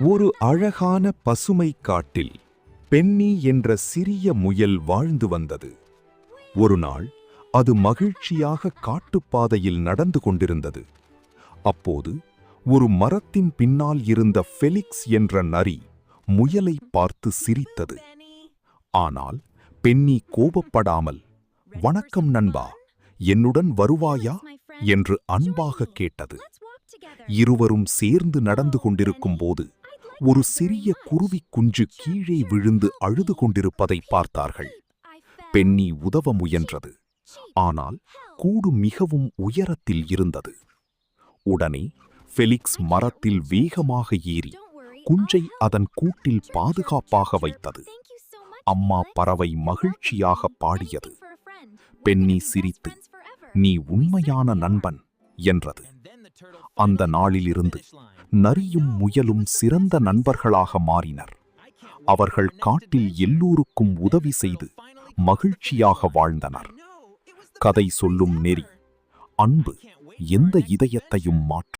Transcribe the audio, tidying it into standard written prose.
ஒரு அழகான பசுமை காட்டில் பென்னி என்ற சிறிய முயல் வாழ்ந்து வந்தது. ஒரு நாள் அது மகிழ்ச்சியாக காட்டுப்பாதையில் நடந்து கொண்டிருந்தது. அப்போது ஒரு மரத்தின் பின்னால் இருந்த ஃபெலிக்ஸ் என்ற நரி முயலை பார்த்து சிரித்தது. ஆனால் பென்னி கோபப்படாமல், "வணக்கம் நண்பா, என்னுடன் வருவாயா?" என்று அன்பாக கேட்டது. இருவரும் சேர்ந்து நடந்து கொண்டிருக்கும் போது ஒரு சிறிய குருவி குஞ்சு கீழே விழுந்து அழுது கொண்டிருப்பதை பார்த்தார்கள். பென்னி உதவ முயன்றது. ஆனால் கூடு மிகவும் உயரத்தில் இருந்தது. உடனே ஃபெலிக்ஸ் மரத்தில் வேகமாக ஏறி குஞ்சை அதன் கூட்டில் பாதுகாப்பாக வைத்தது. அம்மா பறவை மகிழ்ச்சியாக பாடியது. பென்னி சிரித்து, "நீ உண்மையான நண்பன்" என்றது. அந்த நாளிலிருந்து நரியும் முயலும் சிறந்த நண்பர்களாக மாறினர். அவர்கள் காட்டில் எல்லோருக்கும் உதவி செய்து மகிழ்ச்சியாக வாழ்ந்தனர். கதை சொல்லும் நெறி: அன்பு எந்த இதயத்தையும் மாற்றும்.